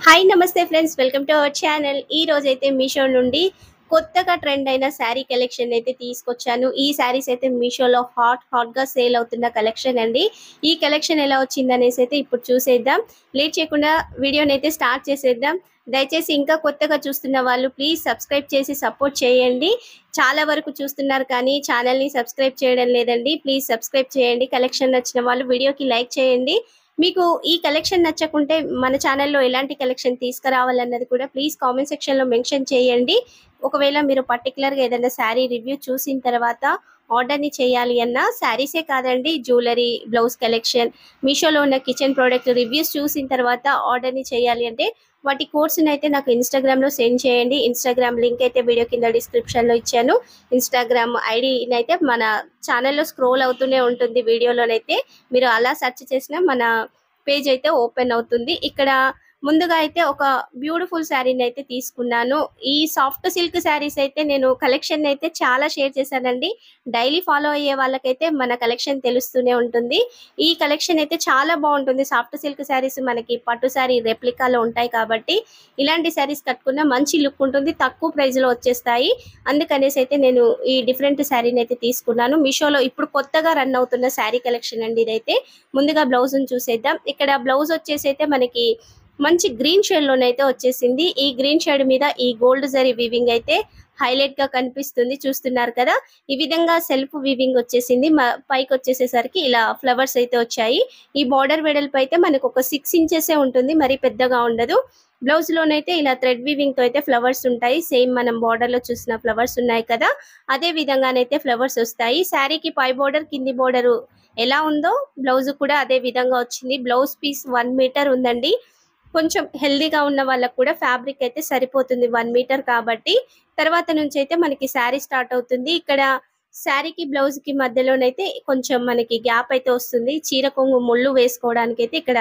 Hi నమస్తే friends, welcome to our channel. ఈ రోజు అయితే మీషో నుండి కొత్తగా ట్రెండ్ అయిన శారీ కలెక్షన్ అయితే తీసుకొచ్చాను. ఈ శారీస్ అయితే మీషోలో హాట్ గా సేల్ అవుతున్న కలెక్షన్ అండి. ఈ కలెక్షన్ ఎలా వచ్చిందనేసి అయితే ఇప్పుడు చూసేద్దాం. లేట్ చేయకుండా వీడియోని అయితే స్టార్ట్ చేసేద్దాం. దయచేసి ఇంకా కొత్తగా చూస్తున్న వాళ్ళు ప్లీజ్ సబ్స్క్రైబ్ చేసి సపోర్ట్ చేయండి. చాలా వరకు చూస్తున్నారు కానీ ఛానల్ని సబ్స్క్రైబ్ చేయడం లేదండి. ప్లీజ్ సబ్స్క్రైబ్ చేయండి. కలెక్షన్ నచ్చిన వాళ్ళు వీడియోకి లైక్ చేయండి. మీకు ఈ కలెక్షన్ నచ్చకుంటే మన ఛానల్లో ఎలాంటి కలెక్షన్ తీసుకురావాలన్నది కూడా ప్లీజ్ కామెంట్ సెక్షన్లో మెన్షన్ చేయండి. ఒకవేళ మీరు పర్టికులర్గా ఏదైనా శారీ రివ్యూ చూసిన తర్వాత ఆర్డర్ని చేయాలి అన్న శారీసే కాదండి, జ్యువెలరీ, బ్లౌజ్ కలెక్షన్, మీషోలో ఉన్న కిచెన్ ప్రోడక్ట్ రివ్యూస్ చూసిన తర్వాత ఆర్డర్ని చేయాలి అంటే వాటి కోడ్స్ని అయితే నాకు ఇన్స్టాగ్రామ్లో సెండ్ చేయండి. ఇన్స్టాగ్రామ్ లింక్ అయితే వీడియో కింద డిస్క్రిప్షన్లో ఇచ్చాను. ఇన్స్టాగ్రామ్ ఐడిని అయితే మన ఛానల్లో స్క్రోల్ అవుతూనే ఉంటుంది. వీడియోలోనైతే మీరు అలా సెర్చ్ చేసినా మన పేజ్ అయితే ఓపెన్ అవుతుంది. ఇక్కడ ముందుగా అయితే ఒక బ్యూటిఫుల్ శారీని అయితే తీసుకున్నాను. ఈ సాఫ్ట్ సిల్క్ శారీస్ అయితే నేను కలెక్షన్ అయితే చాలా షేర్ చేశానండి. డైలీ ఫాలో అయ్యే వాళ్ళకైతే మన కలెక్షన్ తెలుస్తూనే ఉంటుంది. ఈ కలెక్షన్ అయితే చాలా బాగుంటుంది. సాఫ్ట్ సిల్క్ శారీస్ మనకి పట్టు శారీ రెప్లికాలో ఉంటాయి కాబట్టి ఇలాంటి శారీస్ కట్టుకున్న మంచి లుక్ ఉంటుంది, తక్కువ ప్రైస్లో వచ్చేస్తాయి. అందుకనేసి అయితే నేను ఈ డిఫరెంట్ శారీని అయితే తీసుకున్నాను. మీషోలో ఇప్పుడు కొత్తగా రన్ అవుతున్న శారీ కలెక్షన్ అండి ఇదైతే. ముందుగా బ్లౌజ్ని చూసేద్దాం. ఇక్కడ బ్లౌజ్ వచ్చేసి అయితే మనకి మంచి గ్రీన్ షేడ్ లోనైతే వచ్చేసింది. ఈ గ్రీన్ షేడ్ మీద ఈ గోల్డ్ జరీ వీవింగ్ అయితే హైలైట్ గా కనిపిస్తుంది, చూస్తున్నారు కదా. ఈ విధంగా సెల్ఫ్ వీవింగ్ వచ్చేసింది. పైకి వచ్చేసేసరికి ఇలా ఫ్లవర్స్ అయితే వచ్చాయి. ఈ బార్డర్ వెడల్పు అయితే మనకు ఒక 6 ఇంచెస్ ఉంటుంది, మరి పెద్దగా ఉండదు. బ్లౌజ్ లోనైతే ఇలా థ్రెడ్ వీవింగ్ తో అయితే ఫ్లవర్స్ ఉంటాయి. సేమ్ మనం బార్డర్ లో చూసిన ఫ్లవర్స్ ఉన్నాయి కదా, అదే విధంగానైతే ఫ్లవర్స్ వస్తాయి. శారీకి పై బార్డర్ కింది బార్డర్ ఎలా ఉందో బ్లౌజ్ కూడా అదే విధంగా వచ్చింది. బ్లౌజ్ పీస్ 1 మీటర్ ఉందండి. కొంచెం హెల్దీగా ఉన్న వాళ్ళకు కూడా ఫ్యాబ్రిక్ అయితే సరిపోతుంది 1 మీటర్ కాబట్టి. తర్వాత నుంచి అయితే మనకి శారీ స్టార్ట్ అవుతుంది. ఇక్కడ శారీకి బ్లౌజ్ కి మధ్యలోనైతే కొంచెం మనకి గ్యాప్ అయితే వస్తుంది. చీర కొంగు ముళ్ళు వేసుకోవడానికి అయితే ఇక్కడ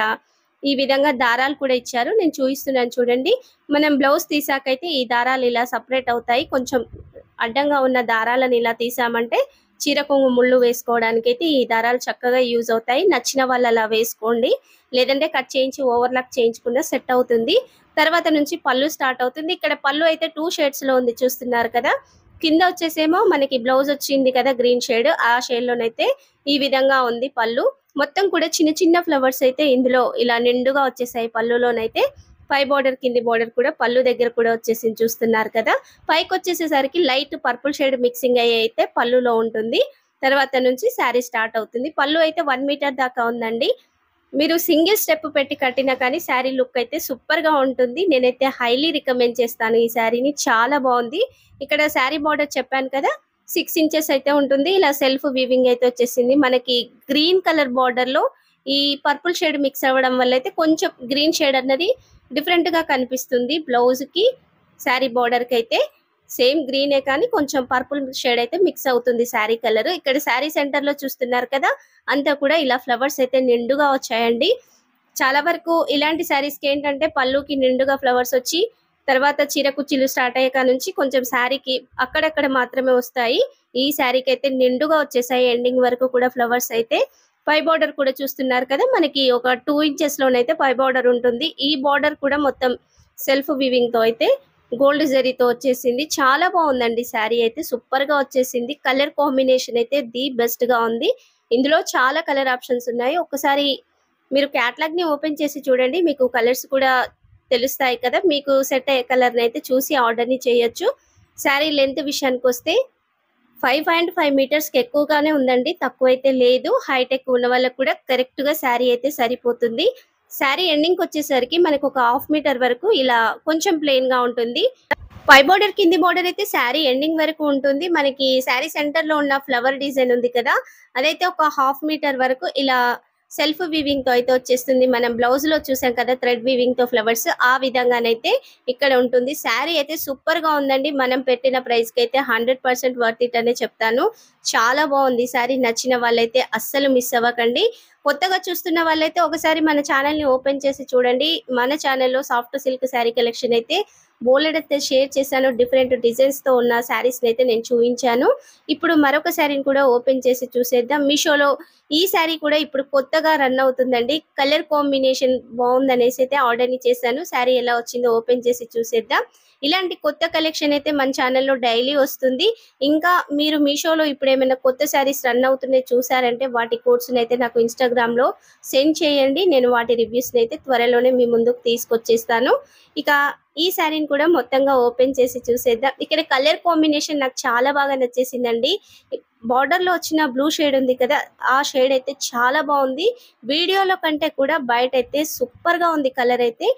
ఈ విధంగా దారాలు కూడా ఇచ్చారు. నేను చూపిస్తున్నాను చూడండి. మనం బ్లౌజ్ తీసాకైతే ఈ దారాలు ఇలా సపరేట్ అవుతాయి. కొంచెం అడ్డంగా ఉన్న దారాలను ఇలా తీసామంటే చీర కొంగు ముళ్ళు వేసుకోవడానికి అయితే ఈ దారాలు చక్కగా యూజ్ అవుతాయి. నచ్చిన వాళ్ళు అలా వేసుకోండి, లేదంటే కట్ చేయించి ఓవర్లాక్ చేయించుకున్న సెట్ అవుతుంది. తర్వాత నుంచి పళ్ళు స్టార్ట్ అవుతుంది. ఇక్కడ పళ్ళు అయితే 2 షేడ్స్ లో ఉంది, చూస్తున్నారు కదా. కింద వచ్చేసేమో మనకి బ్లౌజ్ వచ్చింది కదా గ్రీన్ షేడ్, ఆ షేడ్ లోనైతే ఈ విధంగా ఉంది పళ్ళు. మొత్తం కూడా చిన్న చిన్న ఫ్లవర్స్ అయితే ఇందులో ఇలా నిండుగా వచ్చేసాయి పళ్ళులోనైతే. పై బార్డర్ కింది బార్డర్ కూడా పళ్ళు దగ్గర కూడా వచ్చేసింది, చూస్తున్నారు కదా. పైకి వచ్చేసేసరికి లైట్ పర్పుల్ షేడ్ మిక్సింగ్ అయ్యి అయితే పళ్ళులో ఉంటుంది. తర్వాత నుంచి శారీ స్టార్ట్ అవుతుంది. పళ్ళు అయితే 1 మీటర్ దాకా ఉందండి. మీరు సింగిల్ స్టెప్ పెట్టి కట్టినా కానీ శారీ లుక్ అయితే సూపర్ గా ఉంటుంది. నేనైతే హైలీ రికమెండ్ చేస్తాను ఈ శారీని, చాలా బాగుంది. ఇక్కడ శారీ బార్డర్ చెప్పాను కదా, 6 ఇంచెస్ అయితే ఉంటుంది. ఇలా సెల్ఫ్ వీవింగ్ అయితే వచ్చేసింది. మనకి గ్రీన్ కలర్ బార్డర్ లో ఈ పర్పుల్ షేడ్ మిక్స్ అవ్వడం వల్ల అయితే కొంచెం గ్రీన్ షేడ్ అన్నది డిఫరెంట్ గా కనిపిస్తుంది. బ్లౌజ్ కి శారీ బార్డర్ కి అయితే సేమ్ గ్రీనే కానీ కొంచెం పర్పుల్ షేడ్ అయితే మిక్స్ అవుతుంది శారీ కలర్. ఇక్కడ శారీ సెంటర్ లో చూస్తున్నారు కదా, అంతా కూడా ఇలా ఫ్లవర్స్ అయితే నిండుగా వచ్చాయండి. చాలా వరకు ఇలాంటి శారీస్ కి ఏంటంటే పళ్ళుకి నిండుగా ఫ్లవర్స్ వచ్చి తర్వాత చీర కుచ్చిలు స్టార్ట్ అయ్యాక నుంచి కొంచెం శారీకి అక్కడక్కడ మాత్రమే వస్తాయి. ఈ శారీకి అయితే నిండుగా వచ్చేసాయి, ఎండింగ్ వరకు కూడా ఫ్లవర్స్ అయితే. పై బార్డర్ కూడా చూస్తున్నారు కదా, మనకి ఒక 2 ఇంచెస్ లోనైతే పై బార్డర్ ఉంటుంది. ఈ బార్డర్ కూడా మొత్తం సెల్ఫ్ వీవింగ్ తో అయితే గోల్డ్ జరీతో వచ్చేసింది. చాలా బాగుందండి శారీ అయితే, సూపర్ గా వచ్చేసింది. కలర్ కాంబినేషన్ అయితే ది బెస్ట్ గా ఉంది. ఇందులో చాలా కలర్ ఆప్షన్స్ ఉన్నాయి. ఒకసారి మీరు క్యాటలాగ్ ని ఓపెన్ చేసి చూడండి, మీకు కలర్స్ కూడా తెలుస్తాయి కదా. మీకు సెట్ అయ్యే కలర్ అయితే చూసి ఆర్డర్ ని చేయొచ్చు. శారీ లెంత్ విషయానికి వస్తే 5.5 మీటర్స్ కి ఎక్కువగానే ఉందండి, తక్కువ అయితే లేదు. హైట్ ఎక్కువ ఉన్న వాళ్ళకి కూడా కరెక్ట్ గా శారీ అయితే సరిపోతుంది. శారీ ఎండింగ్ వచ్చేసరికి మనకు ఒక 1/2 మీటర్ వరకు ఇలా కొంచెం ప్లెయిన్ గా ఉంటుంది. పై బార్డర్ కింది బార్డర్ అయితే శారీ ఎండింగ్ వరకు ఉంటుంది. మనకి శారీ సెంటర్ లో ఉన్న ఫ్లవర్ డిజైన్ ఉంది కదా, అదైతే ఒక 1/2 మీటర్ వరకు ఇలా సెల్ఫ్ వీవింగ్ తో అయితే వచ్చేస్తుంది. మనం బ్లౌజ్ లో చూసాం కదా థ్రెడ్ వీవింగ్ తో ఫ్లవర్స్, ఆ విధంగానైతే ఇక్కడ ఉంటుంది. శారీ అయితే సూపర్ గా ఉందండి. మనం పెట్టిన ప్రైస్ కి అయితే 100% వర్త్ ఇట్ అనే చెప్తాను. చాలా బాగుంది శారీ. నచ్చిన వాళ్ళైతే అస్సలు మిస్ అవ్వకండి. కొత్తగా చూస్తున్న వాళ్ళైతే ఒకసారి మన ఛానల్ ని ఓపెన్ చేసి చూడండి. మన ఛానల్లో సాఫ్ట్ సిల్క్ శారీ కలెక్షన్ అయితే బోలెడైతే షేర్ చేశాను. డిఫరెంట్ డిజైన్స్తో ఉన్న శారీస్ని అయితే నేను చూపించాను. ఇప్పుడు మరొక శారీని కూడా ఓపెన్ చేసి చూసేద్దాం. మీషోలో ఈ శారీ కూడా ఇప్పుడు కొత్తగా రన్ అవుతుందండి. కలర్ కాంబినేషన్ బాగుందనేసి అయితే ఆర్డర్ని చేశాను. శారీ ఎలా వచ్చిందో ఓపెన్ చేసి చూసేద్దాం. ఇలాంటి కొత్త కలెక్షన్ అయితే మన ఛానల్లో డైలీ వస్తుంది. ఇంకా మీరు మీషోలో ఇప్పుడు ఏమైనా కొత్త శారీస్ రన్ అవుతున్నాయి చూసారంటే వాటి కోడ్స్ని అయితే నాకు ఇన్స్టాగ్రామ్లో సెండ్ చేయండి. నేను వాటి రివ్యూస్ని అయితే త్వరలోనే మీ ముందుకు తీసుకొచ్చేస్తాను. ఇక ఈ శారీని కూడా మొత్తంగా ఓపెన్ చేసి చూసేద్దాం. ఇక్కడ కలర్ కాంబినేషన్ నాకు చాలా బాగా నచ్చేసిందండి. బార్డర్ లో వచ్చిన బ్లూ షేడ్ ఉంది కదా, ఆ షేడ్ అయితే చాలా బాగుంది. వీడియోలో కంటే కూడా బయట అయితే సూపర్ గా ఉంది కలర్ అయితే.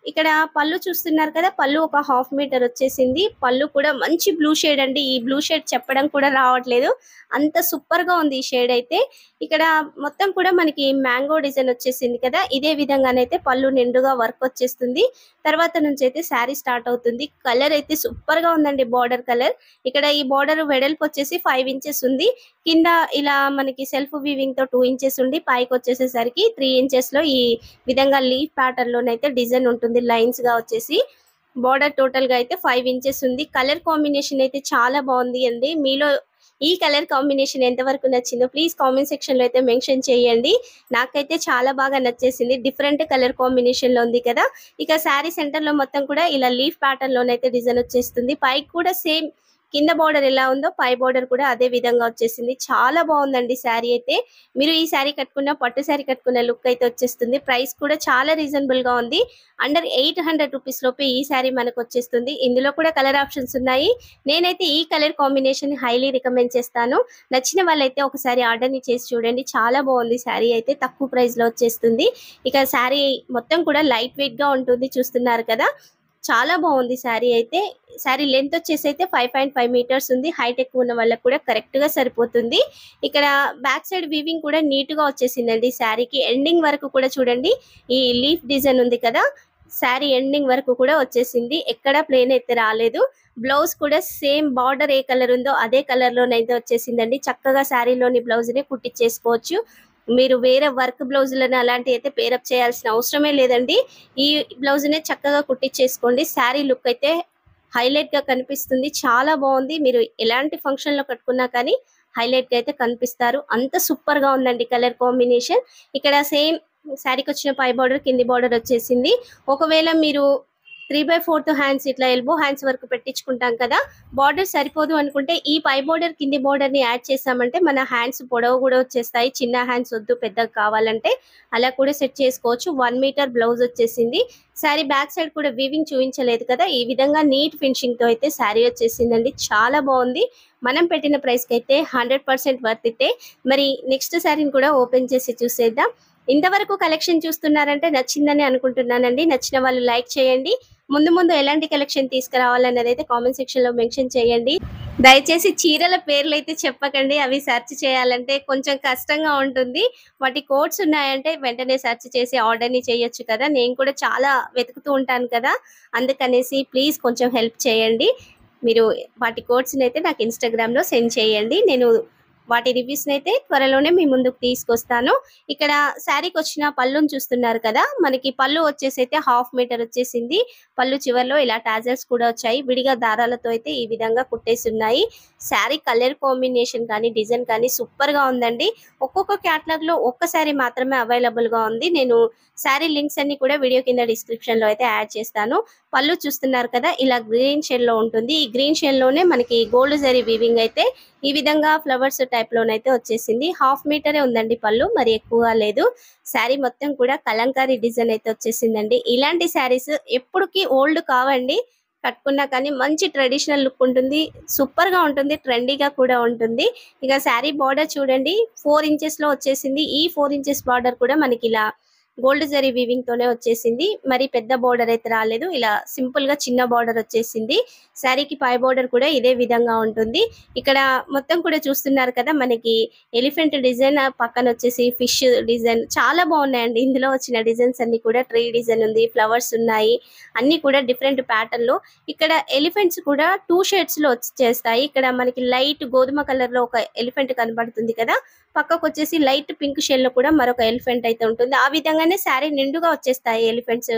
ఇక్కడ పళ్ళు చూస్తున్నారు కదా, పళ్ళు ఒక 1/2 మీటర్ వచ్చేసింది. పళ్ళు కూడా మంచి బ్లూ షేడ్ అండి. ఈ బ్లూ షేడ్ చెప్పడం కూడా రావట్లేదు, అంత సూపర్ గా ఉంది ఈ షేడ్ అయితే. ఇక్కడ మొత్తం కూడా మనకి మ్యాంగో డిజైన్ వచ్చేసింది కదా, ఇదే విధంగానైతే పళ్ళు నిండుగా వర్క్ వచ్చేస్తుంది. తర్వాత నుంచి అయితే శారీ స్టార్ట్ అవుతుంది. కలర్ అయితే సూపర్ గా ఉందండి, బార్డర్ కలర్. ఇక్కడ ఈ బార్డర్ వెడల్పు వచ్చేసి 5 ఇంచెస్ ఉంది. కింద ఇలా మనకి సెల్ఫ్ వీవింగ్ తో 2 ఇంచెస్ ఉండి పైకి వచ్చేసేసరికి 3 ఇంచెస్ లో ఈ విధంగా లీఫ్ ప్యాటర్న్ లోనైతే డిజైన్ ఉంటుంది లైన్స్ గా వచ్చేసి. బార్డర్ టోటల్ గా అయితే 5 ఇంచెస్ ఉంది. కలర్ కాంబినేషన్ అయితే చాలా బాగుంది అండి. మీలో ఈ కలర్ కాంబినేషన్ ఎంత వరకు నచ్చిందో ప్లీజ్ కామెంట్ సెక్షన్ లో అయితే మెన్షన్ చేయండి. నాకైతే చాలా బాగా నచ్చేసింది. డిఫరెంట్ కలర్ కాంబినేషన్ లో ఉంది కదా. ఇక శారీ సెంటర్ లో మొత్తం కూడా ఇలా లీఫ్ ప్యాటర్న్ లోనైతే డిజైన్ వచ్చేస్తుంది. పైకి కూడా సేమ్ కింద బార్డర్ ఎలా ఉందో పై బార్డర్ కూడా అదే విధంగా వచ్చేసింది. చాలా బాగుందండి శారీ అయితే. మీరు ఈ శారీ కట్టుకున్న పట్టు శారీ కట్టుకున్న లుక్ అయితే వచ్చేస్తుంది. ప్రైస్ కూడా చాలా రీజనబుల్ గా ఉంది. అండర్ 800 రూపీస్ లోపే ఈ శారీ మనకు వచ్చేస్తుంది. ఇందులో కూడా కలర్ ఆప్షన్స్ ఉన్నాయి. నేనైతే ఈ కలర్ కాంబినేషన్ హైలీ రికమెండ్ చేస్తాను. నచ్చిన వాళ్ళైతే ఒకసారి ఆర్డర్ ని చేసి చూడండి. చాలా బాగుంది శారీ అయితే, తక్కువ ప్రైస్ లో వచ్చేస్తుంది. ఇక శారీ మొత్తం కూడా లైట్ వెయిట్ గా ఉంటుంది, చూస్తున్నారు కదా. చాలా బాగుంది శారీ అయితే. శారీ లెంత్ వచ్చేసి అయితే 5.5 మీటర్స్ ఉంది. హైట్ ఎక్కువ ఉన్న వాళ్ళకి కూడా కరెక్ట్ గా సరిపోతుంది. ఇక్కడ బ్యాక్ సైడ్ వీవింగ్ కూడా నీట్ గా వచ్చేసిందండి. శారీకి ఎండింగ్ వరకు కూడా చూడండి, ఈ లీఫ్ డిజైన్ ఉంది కదా, శారీ ఎండింగ్ వరకు కూడా వచ్చేసింది. ఎక్కడ ప్లేన్ అయితే రాలేదు. బ్లౌజ్ కూడా సేమ్ బార్డర్ ఏ కలర్ ఉందో అదే కలర్ లోనైతే వచ్చేసిందండి. చక్కగా శారీలోని బ్లౌజ్ ని కుట్టించేసుకోవచ్చు. మీరు వేరే వర్క్ బ్లౌజులను అలాంటివి అయితే పేరప్ చేయాల్సిన అవసరమే లేదండి. ఈ బ్లౌజ్ నే చక్కగా కుట్టించేసుకోండి. శారీ లుక్ అయితే హైలైట్ గా కనిపిస్తుంది. చాలా బాగుంది. మీరు ఎలాంటి ఫంక్షన్ లో కట్టుకున్నా కానీ హైలైట్ గా అయితే కనిపిస్తారు. అంత సూపర్ గా ఉందండి కలర్ కాంబినేషన్. ఇక్కడ సేమ్ శారీకి వచ్చిన పై బార్డర్ కింది బార్డర్ వచ్చేసింది. ఒకవేళ మీరు 3/4 హ్యాండ్స్ ఇట్లా ఎల్బో హ్యాండ్స్ వరకు పెట్టించుకుంటాం కదా, బార్డర్ సరిపోదు అనుకుంటే ఈ పై బార్డర్ కింది బార్డర్ ని యాడ్ చేసామంటే మన హ్యాండ్స్ పొడవు కూడా వచ్చేస్తాయి. చిన్న హ్యాండ్స్ వద్దు, పెద్దగా కావాలంటే అలా కూడా సెట్ చేసుకోవచ్చు. 1 మీటర్ బ్లౌజ్ వచ్చేసింది. శారీ బ్యాక్ సైడ్ కూడా వీవింగ్ చూపించలేదు కదా, ఈ విధంగా నీట్ ఫినిషింగ్ తో అయితే శారీ వచ్చేసిందండి. చాలా బాగుంది. మనం పెట్టిన ప్రైస్ కి అయితే 100% వర్త్ ఇట్టే. మరి నెక్స్ట్ శారీని కూడా ఓపెన్ చేసి చూసేద్దాం. ఇంతవరకు కలెక్షన్ చూస్తున్నారంటే నచ్చిందని అనుకుంటున్నానండి. నచ్చిన వాళ్ళు లైక్ చేయండి. ముందు ముందు ఎలాంటి కలెక్షన్ తీసుకురావాలన్నది అయితే కామెంట్ సెక్షన్ లో మెన్షన్ చేయండి. దయచేసి చీరల పేర్లు అయితే చెప్పకండి, అవి సెర్చ్ చేయాలంటే కొంచెం కష్టంగా ఉంటుంది. వాటి కోడ్స్ ఉన్నాయంటే వెంటనే సెర్చ్ చేసి ఆర్డర్ ని చేయొచ్చు కదా. నేను కూడా చాలా వెతుకుతూ ఉంటాను కదా, అందుకనేసి ప్లీజ్ కొంచెం హెల్ప్ చేయండి. మీరు వాటి కోడ్స్ అయితే నాకు ఇన్స్టాగ్రామ్ లో సెండ్ చేయండి. నేను వాటి రివ్యూస్ అయితే త్వరలోనే మీ ముందుకు తీసుకొస్తాను. ఇక్కడ శారీకి వచ్చిన పళ్ళును చూస్తున్నారు కదా, మనకి పళ్ళు వచ్చేసి అయితే 1/2 మీటర్ వచ్చేసింది. పళ్ళు చివర్లో ఇలా టాజల్స్ కూడా వచ్చాయి. విడిగా దారాలతో అయితే ఈ విధంగా కుట్టేసి ఉన్నాయి. శారీ కలర్ కాంబినేషన్ కానీ డిజైన్ కానీ సూపర్ గా ఉందండి. ఒక్కొక్క క్యాటలాగ్ లో ఒక్క శారీ మాత్రమే అవైలబుల్ గా ఉంది. నేను శారీ లింక్స్ అన్ని కూడా వీడియో కింద డిస్క్రిప్షన్ లో అయితే యాడ్ చేస్తాను. పళ్ళు చూస్తున్నారు కదా, ఇలా గ్రీన్ షేడ్ లో ఉంటుంది. ఈ గ్రీన్ షేడ్ లోనే మనకి గోల్డ్ జరీ వీవింగ్ అయితే ఈ విధంగా ఫ్లవర్స్ టైప్ లోనైతే వచ్చేసింది. 1/2 మీటరే ఉందండి పళ్ళు, మరి ఎక్కువగా లేదు. శారీ మొత్తం కూడా కలంకారీ డిజైన్ అయితే వచ్చేసిందండి. ఇలాంటి శారీస్ ఎప్పటికీ ఓల్డ్ కావండి, కట్టుకున్నా కానీ మంచి ట్రెడిషనల్ లుక్ ఉంటుంది. సూపర్ గా ఉంటుంది, ట్రెండీగా కూడా ఉంటుంది. ఇక శారీ బార్డర్ చూడండి, 4 ఇంచెస్ లో వచ్చేసింది. ఈ 4 ఇంచెస్ బార్డర్ కూడా మనకి ఇలా గోల్డ్ జరీ వీవింగ్ తోనే వచ్చేసింది. మరి పెద్ద బార్డర్ అయితే రాలేదు, ఇలా సింపుల్ గా చిన్న బార్డర్ వచ్చేసింది. శారీకి పై బార్డర్ కూడా ఇదే విధంగా ఉంటుంది. ఇక్కడ మొత్తం కూడా చూస్తున్నారు కదా, మనకి ఎలిఫెంట్ డిజైన్, పక్కన వచ్చేసి ఫిష్ డిజైన్, చాలా బాగున్నాయండి. ఇందులో వచ్చిన డిజైన్స్ అన్ని కూడా ట్రీ డిజైన్ ఉంది, ఫ్లవర్స్ ఉన్నాయి, అన్ని కూడా డిఫరెంట్ ప్యాటర్న్ లో. ఇక్కడ ఎలిఫెంట్స్ కూడా 2 షేడ్స్ లో వచ్చేస్తాయి. ఇక్కడ మనకి లైట్ గోధుమ కలర్ లో ఒక ఎలిఫెంట్ కనబడుతుంది కదా, పక్కకు వచ్చేసి లైట్ పింక్ షేడ్ లో కూడా మరొక ఎలిఫెంట్ అయితే ఉంటుంది. ఆ విధంగానే శారీ నిండుగా వచ్చేస్తాయి ఎలిఫెంట్స్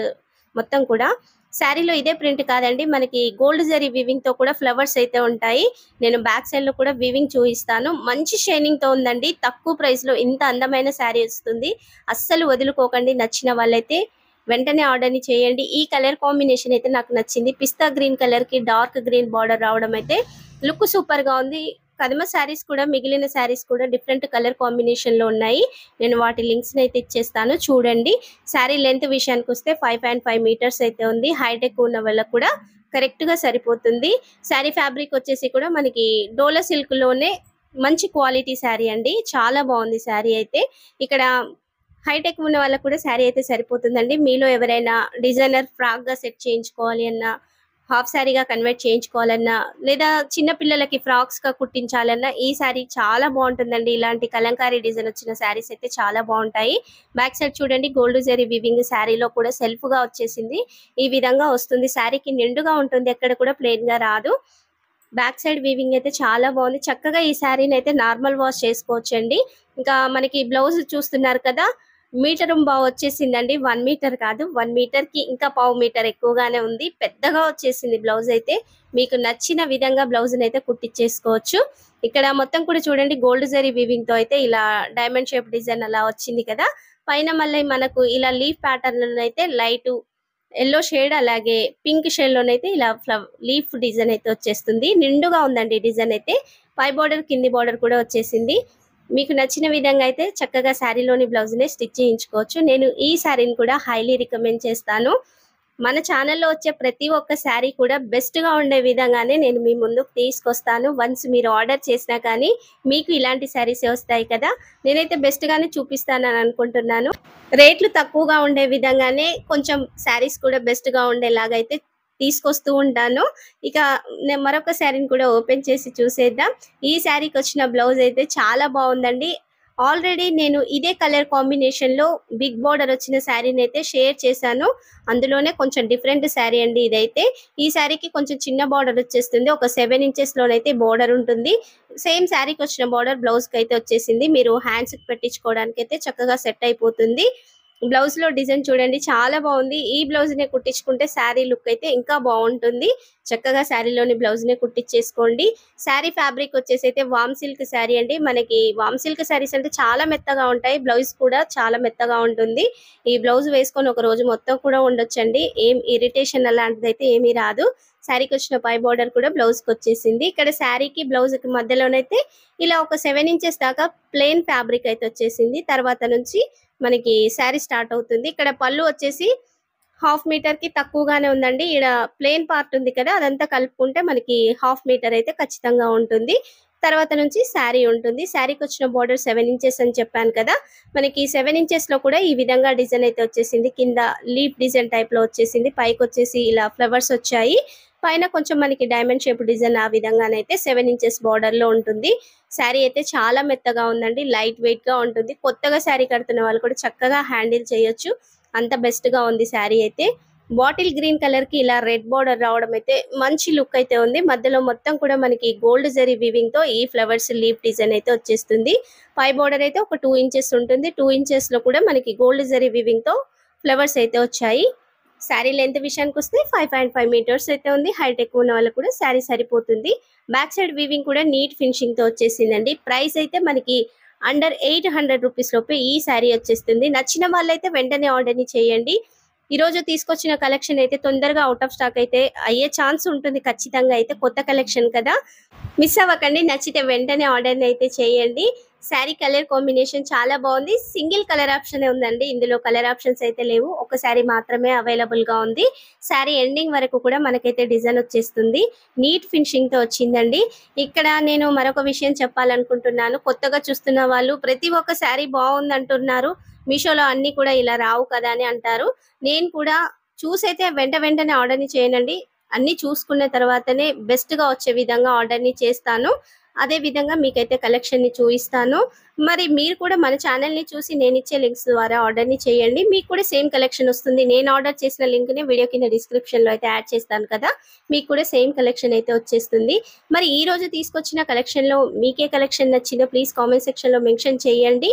మొత్తం కూడా. శారీలో ఇదే ప్రింట్ కాదండి, మనకి గోల్డ్ జరీ వీవింగ్ తో కూడా ఫ్లవర్స్ అయితే ఉంటాయి. నేను బ్యాక్ సైడ్ లో కూడా వీవింగ్ చూపిస్తాను. మంచి షైనింగ్ తో ఉందండి. తక్కువ ప్రైస్ లో ఇంత అందమైన శారీ వస్తుంది. అస్సలు వదులుకోకండి. నచ్చిన వాళ్ళైతే వెంటనే ఆర్డర్ ని చేయండి. ఈ కలర్ కాంబినేషన్ అయితే నాకు నచ్చింది. పిస్తా గ్రీన్ కలర్ కి డార్క్ గ్రీన్ బార్డర్ రావడం అయితే లుక్ సూపర్ గా ఉంది. కదమ శారీస్ కూడా, మిగిలిన శారీస్ కూడా డిఫరెంట్ కలర్ కాంబినేషన్ లో ఉన్నాయి. నేను వాటి లింక్స్ అయితే ఇచ్చేస్తాను, చూడండి. శారీ లెంత్ విషయానికి వస్తే 5.5 మీటర్స్ అయితే ఉంది. హైట్ ఎక్కువ ఉన్న వాళ్ళకు కూడా కరెక్ట్ గా సరిపోతుంది. శారీ ఫ్యాబ్రిక్ వచ్చేసి కూడా మనకి డోలా సిల్క్ లోనే మంచి క్వాలిటీ శారీ అండి. చాలా బాగుంది శారీ అయితే. ఇక్కడ హైట్ ఎక్కువ ఉన్న వాళ్ళకు కూడా శారీ అయితే సరిపోతుందండి. మీలో ఎవరైనా డిజైనర్ ఫ్రాక్ గా సెట్ చేయించుకోవాలి అన్నా, హాఫ్ శారీగా కన్వర్ట్ చేయించుకోవాలన్నా, లేదా చిన్న పిల్లలకి ఫ్రాక్స్ గా కుట్టించాలన్నా ఈ శారీ చాలా బాగుంటుందండి. ఇలాంటి కలంకారీ డిజైన్ వచ్చిన శారీస్ అయితే చాలా బాగుంటాయి. బ్యాక్ సైడ్ చూడండి, గోల్డ్ జరీ వివింగ్ శారీలో కూడా సెల్ఫ్ గా వచ్చేసింది. ఈ విధంగా వస్తుంది. శారీకి నిండుగా ఉంటుంది, ఎక్కడ కూడా ప్లెయిన్ గా రాదు. బ్యాక్ సైడ్ వీవింగ్ అయితే చాలా బాగుంది. చక్కగా ఈ శారీని అయితే నార్మల్ వాష్ చేసుకోవచ్చండి. ఇంకా మనకి బ్లౌజ్ చూస్తున్నారు కదా, మీటర్ బాగా వచ్చేసిందండి. 1 మీటర్ కాదు, 1 మీటర్ కి ఇంకా 1/2 మీటర్ ఎక్కువగానే ఉంది. పెద్దగా వచ్చేసింది బ్లౌజ్ అయితే. మీకు నచ్చిన విధంగా బ్లౌజ్ అయితే కుట్టించేసుకోవచ్చు. ఇక్కడ మొత్తం కూడా చూడండి, గోల్డ్ జరీ వీవింగ్ తో అయితే ఇలా డైమండ్ షేప్ డిజైన్ అలా వచ్చింది కదా. పైన మళ్ళీ మనకు ఇలా లీఫ్ ప్యాటర్న్ అయితే లైట్ ఎల్లో షేడ్, అలాగే పింక్ షేడ్ లోనైతే ఇలా లీఫ్ డిజైన్ అయితే వచ్చేస్తుంది. నిండుగా ఉందండి డిజైన్ అయితే. పై బార్డర్ కింది బార్డర్ కూడా వచ్చేసింది. మీకు నచ్చిన విధంగా అయితే చక్కగా శారీలోని బ్లౌజ్ ని స్టిచ్ చేయించుకోవచ్చు. నేను ఈ శారీని కూడా హైలీ రికమెండ్ చేస్తాను. మన ఛానల్లో వచ్చే ప్రతి ఒక్క శారీ కూడా బెస్ట్ గా ఉండే విధంగానే నేను మీ ముందుకు తీసుకొస్తాను. వన్స్ మీరు ఆర్డర్ చేసినా కానీ మీకు ఇలాంటి శారీస్ వస్తాయి కదా. నేనైతే బెస్ట్ గానే చూపిస్తానని అనుకుంటున్నాను. రేట్లు తక్కువగా ఉండే విధంగానే కొంచెం శారీస్ కూడా బెస్ట్ గా ఉండేలాగా అయితే తీసుకొస్తూ ఉంటాను. ఇక నేను మరొక శారీని కూడా ఓపెన్ చేసి చూసేద్దాం. ఈ శారీకి వచ్చిన బ్లౌజ్ అయితే చాలా బాగుందండి. ఆల్రెడీ నేను ఇదే కలర్ కాంబినేషన్ లో బిగ్ బార్డర్ వచ్చిన శారీని అయితే షేర్ చేశాను. అందులోనే కొంచెం డిఫరెంట్ శారీ అండి ఇదైతే. ఈ శారీకి కొంచెం చిన్న బార్డర్ వచ్చేస్తుంది. ఒక 7 ఇంచెస్ లోనైతే బార్డర్ ఉంటుంది. సేమ్ శారీకి వచ్చిన బార్డర్ బ్లౌజ్ కి అయితే వచ్చేసింది. మీరు హ్యాండ్స్ పెట్టించుకోవడానికి అయితే చక్కగా సెట్ అయిపోతుంది. బ్లౌజ్ లో డిజైన్ చూడండి, చాలా బాగుంది. ఈ బ్లౌజ్ నే కుట్టించుకుంటే శారీ లుక్ అయితే ఇంకా బాగుంటుంది. చక్కగా శారీలోని బ్లౌజ్ నే కుట్టించేసుకోండి. శారీ ఫ్యాబ్రిక్ వచ్చేసి అయితే వామ్ సిల్క్ శారీ అండి. మనకి వామ్ సిల్క్ శారీస్ అంటే చాలా మెత్తగా ఉంటాయి. బ్లౌజ్ కూడా చాలా మెత్తగా ఉంటుంది. ఈ బ్లౌజ్ వేసుకొని ఒక రోజు మొత్తం కూడా ఉండొచ్చండి. ఏం ఇరిటేషన్ అలాంటిది అయితే ఏమీ రాదు. శారీకి వచ్చిన పై బార్డర్ కూడా బ్లౌజ్ కి వచ్చేసింది. ఇక్కడ శారీకి బ్లౌజ్ కి మధ్యలోనైతే ఇలా ఒక 7 ఇంచెస్ దాకా ప్లెయిన్ ఫ్యాబ్రిక్ అయితే వచ్చేసింది. తర్వాత నుంచి మనకి శారీ స్టార్ట్ అవుతుంది. ఇక్కడ పళ్ళు వచ్చేసి 1/2 మీటర్ కి తక్కువగానే ఉందండి. ఇక్కడ ప్లెయిన్ పార్ట్ ఉంది కదా, అదంతా కలుపుకుంటే మనకి 1/2 మీటర్ అయితే ఖచ్చితంగా ఉంటుంది. తర్వాత నుంచి శారీ ఉంటుంది. శారీకి వచ్చిన బార్డర్ 7 ఇంచెస్ అని చెప్పాను కదా. మనకి 7 ఇంచెస్ లో కూడా ఈ విధంగా డిజైన్ అయితే వచ్చేసింది. కింద లీఫ్ డిజైన్ టైప్ లో వచ్చేసింది. పైకి వచ్చేసి ఇలా ఫ్లవర్స్ వచ్చాయి. పైన కొంచెం మనకి డైమండ్ షేప్ డిజైన్ ఆ విధంగానైతే 7 ఇంచెస్ బార్డర్ లో ఉంటుంది. శారీ అయితే చాలా మెత్తగా ఉందండి. లైట్ వెయిట్ గా ఉంటుంది. కొత్తగా శారీ కడుతున్న వాళ్ళు కూడా చక్కగా హ్యాండిల్ చేయొచ్చు. అంత బెస్ట్ గా ఉంది శారీ అయితే. బాటిల్ గ్రీన్ కలర్ కి ఇలా రెడ్ బార్డర్ రావడం అయితే మంచి లుక్ అయితే ఉంది. మధ్యలో మొత్తం కూడా మనకి గోల్డ్ జరీ వీవింగ్ తో ఈ ఫ్లవర్స్ లీఫ్ డిజైన్ అయితే వచ్చేస్తుంది. పై బార్డర్ అయితే ఒక 2 ఇంచెస్ ఉంటుంది. 2 ఇంచెస్ లో కూడా మనకి గోల్డ్ జరీ వీవింగ్ తో ఫ్లవర్స్ అయితే వచ్చాయి. శారీ లెంత్ విషయానికి వస్తే 5.5 మీటర్స్ అయితే ఉంది. హైట్ ఎక్కువ ఉన్న వాళ్ళకు కూడా శారీ సరిపోతుంది. బ్యాక్ సైడ్ వీవింగ్ కూడా నీట్ ఫినిషింగ్ తో వచ్చేసిందండి. ప్రైస్ అయితే మనకి అండర్ 800 రూపీస్ లోపే ఈ శారీ వచ్చేస్తుంది. నచ్చిన వాళ్ళైతే వెంటనే ఆర్డర్ ని చేయండి. ఈ రోజు తీసుకొచ్చిన కలెక్షన్ అయితే తొందరగా అవుట్ ఆఫ్ స్టాక్ అయితే అయ్యే ఛాన్స్ ఉంటుంది ఖచ్చితంగా. అయితే కొత్త కలెక్షన్ కదా, మిస్ అవ్వకండి. నచ్చితే వెంటనే ఆర్డర్ అయితే చేయండి. శారీ కలర్ కాంబినేషన్ చాలా బాగుంది. సింగిల్ కలర్ ఆప్షన్ ఉందండి, ఇందులో కలర్ ఆప్షన్స్ అయితే లేవు. ఒక శారీ మాత్రమే అవైలబుల్ గా ఉంది. శారీ ఎండింగ్ వరకు కూడా మనకైతే డిజైన్ వచ్చేస్తుంది. నీట్ ఫినిషింగ్ తో వచ్చిందండి. ఇక్కడ నేను మరొక విషయం చెప్పాలనుకుంటున్నాను. కొత్తగా చూస్తున్న వాళ్ళు ప్రతి ఒక్క శారీ బాగుంది అంటున్నారు. మీషోలో అన్ని కూడా ఇలా రావు కదా అని అంటారు. నేను కూడా చూసైతే వెంటనే ఆర్డర్ ని చేయనండి. అన్ని చూసుకున్న తర్వాతనే బెస్ట్ గా వచ్చే విధంగా ఆర్డర్ ని చేస్తాను. అదే విధంగా మీకైతే కలెక్షన్ ని చూపిస్తాను. మరి మీరు కూడా మన ఛానల్ ని చూసి నేను ఇచ్చే లింక్స్ ద్వారా ఆర్డర్ ని చేయండి. మీకు కూడా సేమ్ కలెక్షన్ వస్తుంది. నేను ఆర్డర్ చేసిన లింక్ ని వీడియో కింద డిస్క్రిప్షన్ లో అయితే యాడ్ చేస్తాను కదా, మీకు కూడా సేమ్ కలెక్షన్ అయితే వచ్చేస్తుంది. మరి ఈ రోజు తీసుకొచ్చిన కలెక్షన్ లో మీకే కలెక్షన్ నచ్చిందో ప్లీజ్ కామెంట్ సెక్షన్ లో మెన్షన్ చేయండి.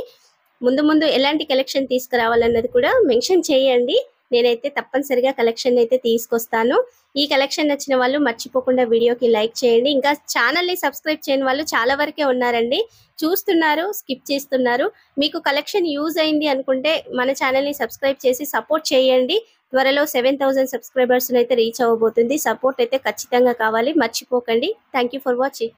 ముందు ఎలాంటి కలెక్షన్ తీసుకురావాలన్నది కూడా మెన్షన్ చేయండి. నేనైతే తప్పనిసరిగా కలెక్షన్ అయితే తీసుకొస్తాను. ఈ కలెక్షన్ నచ్చిన వాళ్ళు మర్చిపోకుండా వీడియోకి లైక్ చేయండి. ఇంకా ఛానల్ని సబ్స్క్రైబ్ చేయని వాళ్ళు చాలా వరకే ఉన్నారండి. చూస్తున్నారు, స్కిప్ చేస్తున్నారు. మీకు కలెక్షన్ యూజ్ అయింది అనుకుంటే మన ఛానల్ని సబ్స్క్రైబ్ చేసి సపోర్ట్ చేయండి. త్వరలో 7000 సబ్స్క్రైబర్స్ అయితే రీచ్ అవ్వబోతుంది. సపోర్ట్ అయితే ఖచ్చితంగా కావాలి, మర్చిపోకండి. Thank you for watching.